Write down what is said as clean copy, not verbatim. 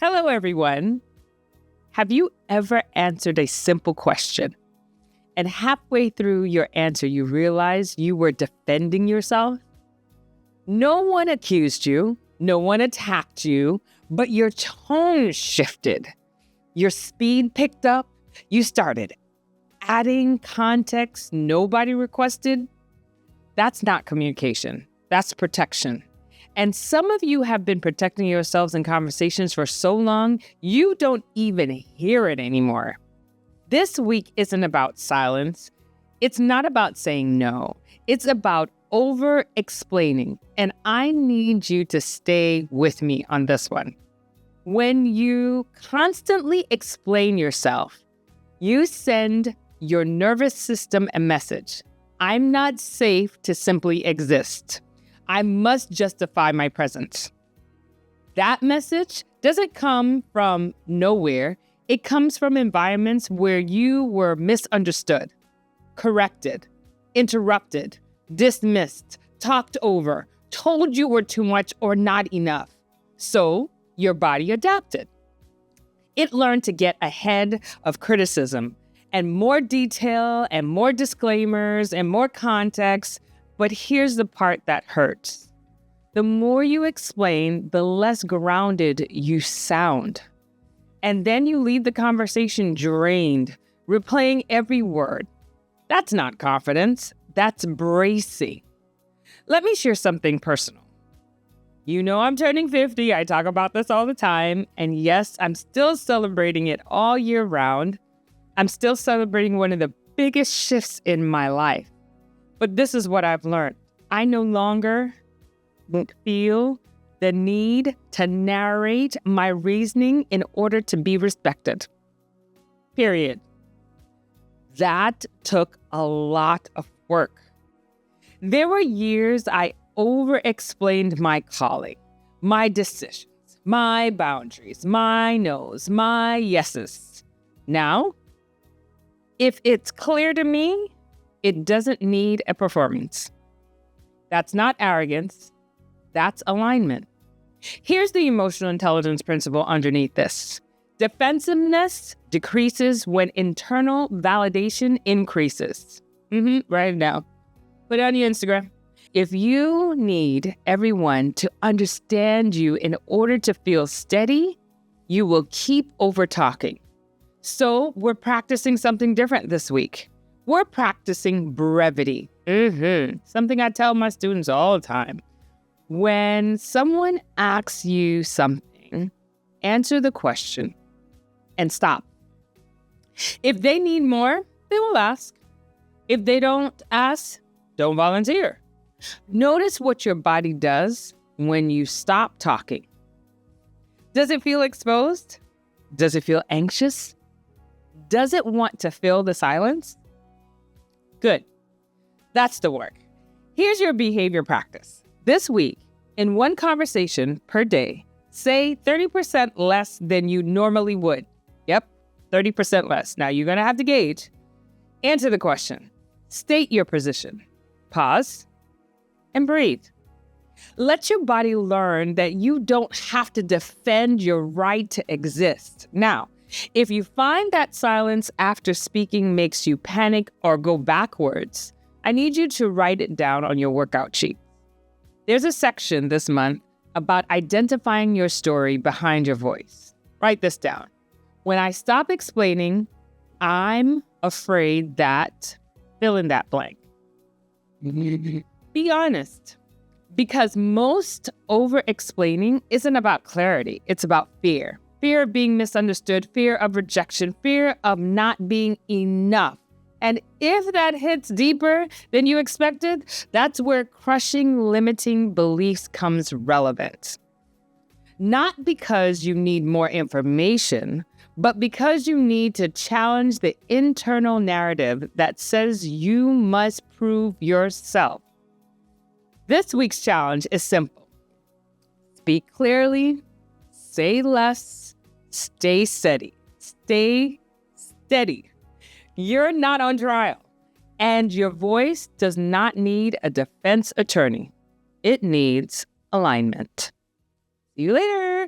Hello, everyone. Have you ever answered a simple question and halfway through your answer, you realize you were defending yourself? No one accused you, no one attacked you, but your tone shifted. Your speed picked up. You started adding context nobody requested. That's not communication. That's protection. And some of you have been protecting yourselves in conversations for so long, you don't even hear it anymore. This week isn't about silence. It's not about saying no. It's about over-explaining. And I need you to stay with me on this one. When you constantly explain yourself, you send your nervous system a message. I'm not safe to simply exist. I must justify my presence. That message doesn't come from nowhere. It comes from environments where you were misunderstood, corrected, interrupted, dismissed, talked over, told you were too much or not enough. So your body adapted. It learned to get ahead of criticism and more detail and more disclaimers and more context. But here's the part that hurts. The more you explain, the less grounded you sound. And then you leave the conversation drained, replaying every word. That's not confidence. That's bracing. Let me share something personal. You know I'm turning 50. I talk about this all the time. And yes, I'm still celebrating it all year round. I'm still celebrating one of the biggest shifts in my life. But this is what I've learned. I no longer feel the need to narrate my reasoning in order to be respected. Period. That took a lot of work. There were years I over-explained my calling, my decisions, my boundaries, my no's, my yeses. Now, if it's clear to me, it doesn't need a performance. That's not arrogance. That's alignment. Here's the emotional intelligence principle underneath this. Defensiveness decreases when internal validation increases. Write it down. Put it on your Instagram. If you need everyone to understand you in order to feel steady, you will keep over-talking. So we're practicing something different this week. We're practicing brevity. Something I tell my students all the time. When someone asks you something, answer the question and stop. If they need more, they will ask. If they don't ask, don't volunteer. Notice what your body does when you stop talking. Does it feel exposed? Does it feel anxious? Does it want to fill the silence? Good. That's the work. Here's your behavior practice. This week, in one conversation per day, say 30% less than you normally would. Yep, 30% less. Now you're going to have to gauge. Answer the question. State your position. Pause and breathe. Let your body learn that you don't have to defend your right to exist. Now, if you find that silence after speaking makes you panic or go backwards, I need you to write it down on your workout sheet. There's a section this month about identifying your story behind your voice. Write this down. When I stop explaining, I'm afraid that fill in that blank. Be honest, because most over-explaining isn't about clarity. It's about fear. Fear of being misunderstood, fear of rejection, fear of not being enough. And if that hits deeper than you expected, that's where crushing limiting beliefs comes relevant. Not because you need more information, but because you need to challenge the internal narrative that says you must prove yourself. This week's challenge is simple. Speak clearly, say less, stay steady. Stay steady. You're not on trial, and your voice does not need a defense attorney. It needs alignment. See you later.